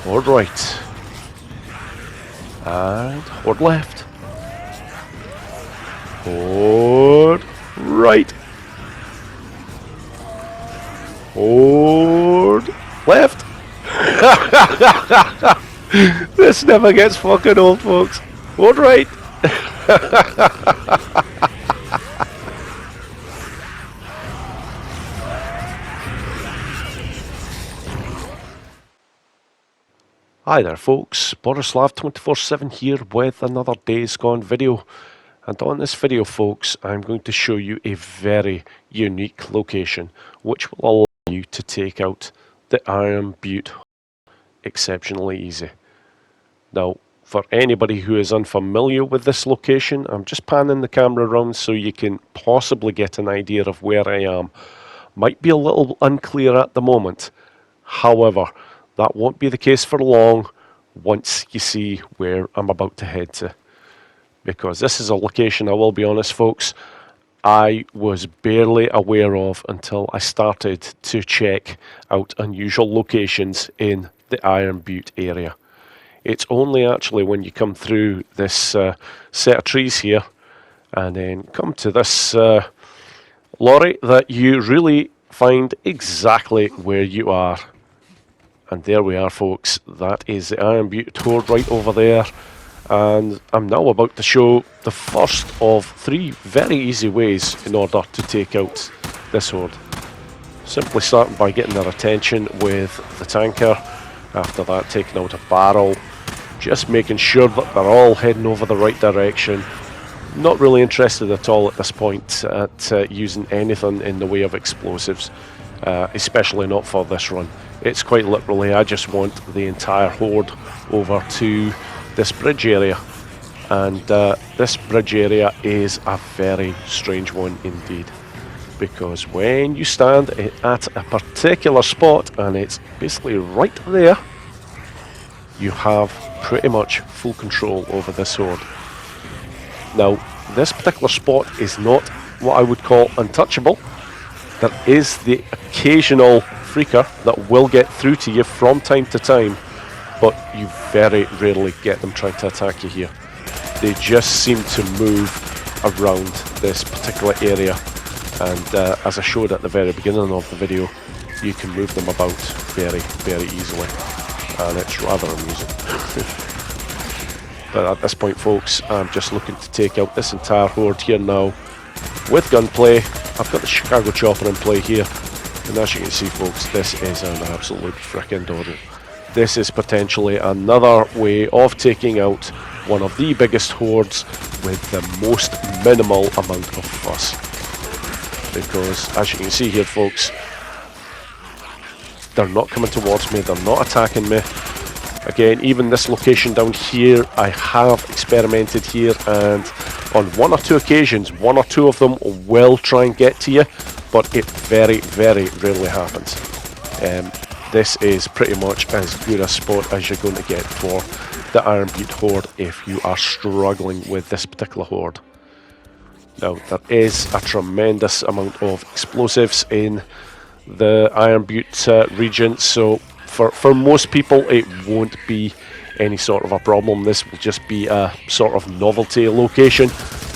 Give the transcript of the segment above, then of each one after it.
Horde right. And Horde left. Horde right. Horde left. This never gets fucking old, folks. Horde right. Hi there folks, Borislav247 here with another Days Gone video, and on this video folks I'm going to show you a very unique location which will allow you to take out the Iron Butte exceptionally easy. Now for anybody who is unfamiliar with this location, I'm just panning the camera around so you can possibly get an idea of where I am. Might be a little unclear at the moment, however that won't be the case for long once you see where I'm about to head to. Because this is a location, I will be honest folks, I was barely aware of until I started to check out unusual locations in the Iron Butte area. It's only actually when you come through this set of trees here and then come to this lorry that you really find exactly where you are. And there we are folks, that is the Iron Butte Horde right over there, and I'm now about to show the first of three very easy ways in order to take out this horde. Simply starting by getting their attention with the tanker, after that taking out a barrel, just making sure that they're all heading over the right direction. Not really interested at all at this point at using anything in the way of explosives, especially not for this run. It's quite literally, I just want the entire horde over to this bridge area. And this bridge area is a very strange one indeed. Because when you stand at a particular spot, and it's basically right there, you have pretty much full control over this horde. Now, this particular spot is not what I would call untouchable. There is the occasional freaker that will get through to you from time to time, but you very rarely get them trying to attack you here. They just seem to move around this particular area, and as I showed at the very beginning of the video, you can move them about very, very easily, and it's rather amusing. But at this point folks, I'm just looking to take out this entire horde here now with gunplay. I've got the Chicago chopper in play here, and as you can see folks, this is an absolute frickin' doddle. This is potentially another way of taking out one of the biggest hordes with the most minimal amount of fuss. Because as you can see here folks, they're not coming towards me, they're not attacking me. Again, even this location down here, I have experimented here, and on one or two occasions, one or two of them will try and get to you, but it very, very rarely happens. This is pretty much as good a spot as you're going to get for the Iron Butte Horde if you are struggling with this particular horde. Now, there is a tremendous amount of explosives in the Iron Butte region, so for most people it won't be any sort of a problem. This will just be a sort of novelty location,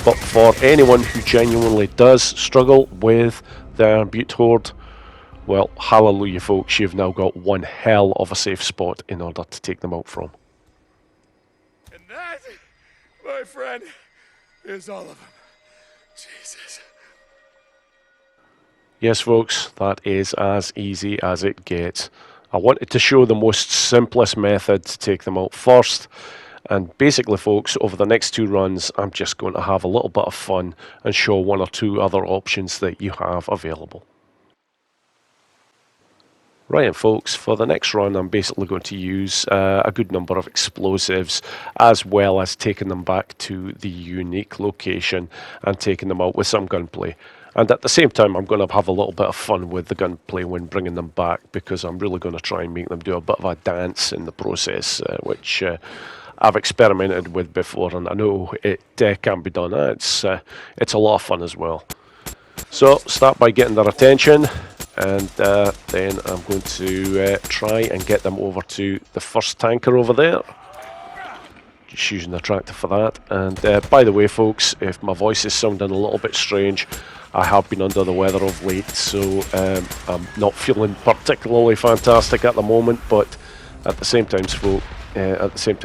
but for anyone who genuinely does struggle with the Iron Butte Horde, well, hallelujah folks, you've now got one hell of a safe spot in order to take them out from. And that, my friend, is all of them. Jesus. Yes folks, that is as easy as it gets. I wanted to show the most simplest method to take them out first, and basically folks, over the next two runs I'm just going to have a little bit of fun and show one or two other options that you have available. Right, and folks, for the next run I'm basically going to use a good number of explosives, as well as taking them back to the unique location and taking them out with some gunplay. And at the same time, I'm going to have a little bit of fun with the gunplay when bringing them back, because I'm really going to try and make them do a bit of a dance in the process, which I've experimented with before, and I know it can be done. It's a lot of fun as well. So, start by getting their attention, and then I'm going to try and get them over to the first tanker over there. Just using the tractor for that. And by the way, folks, if my voice is sounding a little bit strange, I have been under the weather of late, so I'm not feeling particularly fantastic at the moment. But at the same time,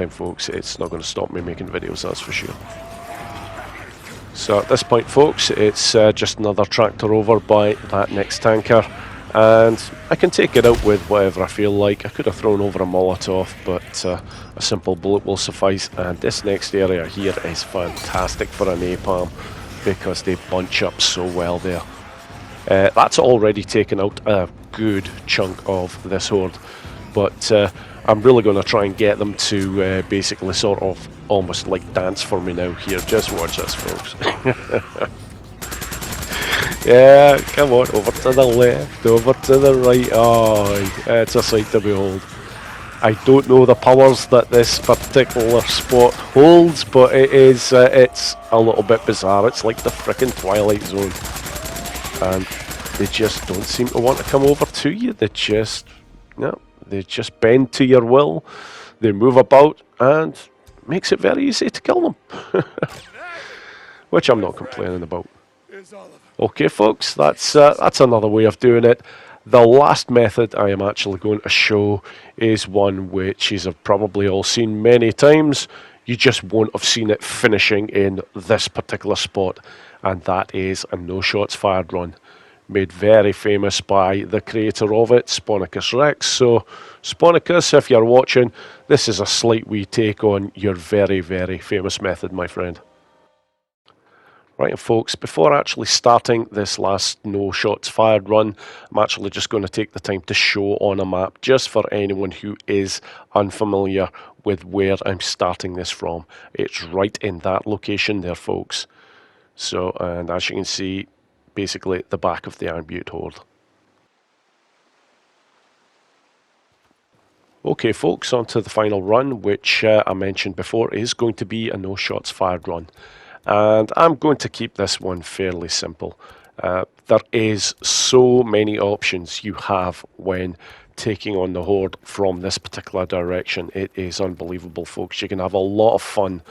folks, it's not going to stop me making videos, that's for sure. So at this point, folks, it's just another tractor over by that next tanker, and I can take it out with whatever I feel like. I could have thrown over a Molotov, but a simple bullet will suffice. And this next area here is fantastic for a napalm because they bunch up so well there. That's already taken out a good chunk of this horde, but I'm really going to try and get them to basically sort of almost like dance for me now here. Just watch this, folks. Yeah, come on, over to the left, over to the right. Oh, it's a sight to behold. I don't know the powers that this particular spot holds, but it's a little bit bizarre. It's like the frickin' Twilight Zone. And they just don't seem to want to come over to you. They just bend to your will. They move about, and makes it very easy to kill them. Which I'm not complaining about. Okay, folks, that's another way of doing it. The last method I am actually going to show is one which you have probably all seen many times. You just won't have seen it finishing in this particular spot, and that is a no shots fired run. Made very famous by the creator of it, Sponicus Rex. So, Sponicus, if you're watching, this is a slight wee take on your very, very famous method, my friend. Right, folks, before actually starting this last no shots fired run, I'm actually just going to take the time to show on a map, just for anyone who is unfamiliar with where I'm starting this from. It's right in that location there, folks. So, and as you can see, basically the back of the Iron Butte Horde. Okay, folks, on to the final run, which I mentioned before is going to be a no shots fired run. And I'm going to keep this one fairly simple. There is so many options you have when taking on the horde from this particular direction. It is unbelievable, folks. You can have a lot of fun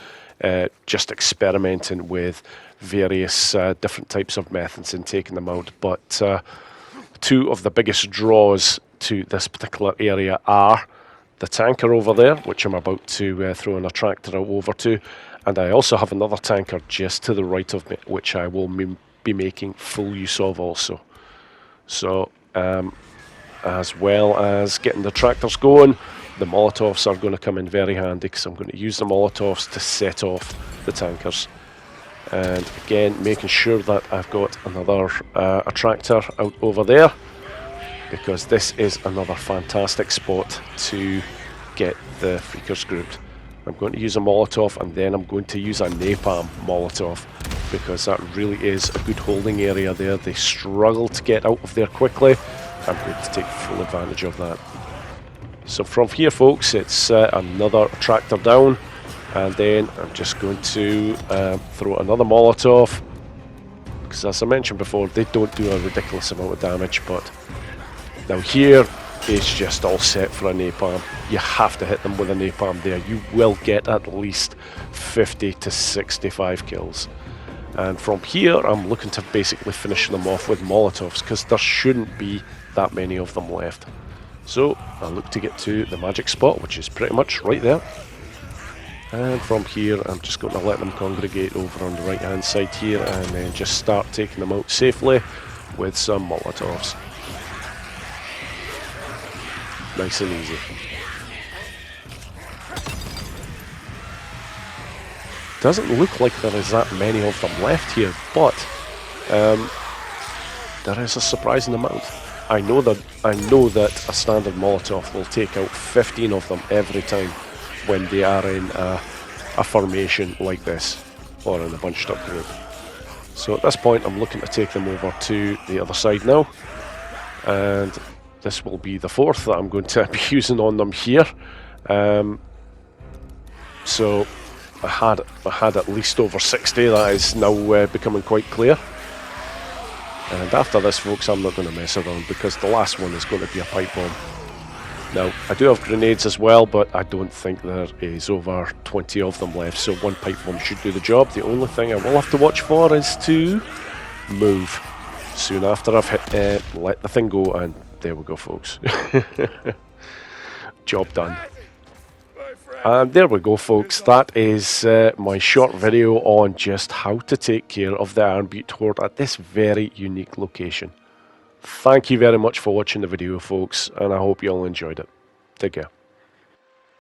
just experimenting with various different types of methods and taking them out. But two of the biggest draws to this particular area are the tanker over there, which I'm about to throw in a tractor over to, and I also have another tanker just to the right of me, which I will be making full use of also. So, as well as getting the tractors going, the Molotovs are going to come in very handy, because I'm going to use the Molotovs to set off the tankers. And again, making sure that I've got another a tractor out over there, because this is another fantastic spot to get the freakers grouped. I'm going to use a Molotov, and then I'm going to use a Napalm Molotov, because that really is a good holding area there. They struggle to get out of there quickly. I'm going to take full advantage of that. So from here, folks, it's another tractor down, and then I'm just going to throw another Molotov, because as I mentioned before, they don't do a ridiculous amount of damage, but now here is just all set for a napalm. You have to hit them with a napalm there. You will get at least 50 to 65 kills. And from here, I'm looking to basically finish them off with Molotovs, because there shouldn't be that many of them left. So I look to get to the magic spot, which is pretty much right there. And from here, I'm just going to let them congregate over on the right hand side here, and then just start taking them out safely with some Molotovs. Nice and easy. Doesn't look like there is that many of them left here, but there is a surprising amount. I know that a standard Molotov will take out 15 of them every time when they are in a formation like this, or in a bunched up group. So at this point, I'm looking to take them over to the other side now, and this will be the fourth that I'm going to be using on them here. So I had at least over 60. That is now becoming quite clear. And after this, folks, I'm not going to mess around because the last one is going to be a pipe bomb. Now, I do have grenades as well, but I don't think there is over 20 of them left, so one pipe bomb should do the job. The only thing I will have to watch for is to move soon after I've hit, let the thing go, and there we go, folks. Job done. And there we go, folks. That is my short video on just how to take care of the Iron Butte Horde at this very unique location. Thank you very much for watching the video, folks, and I hope you all enjoyed it. Take care.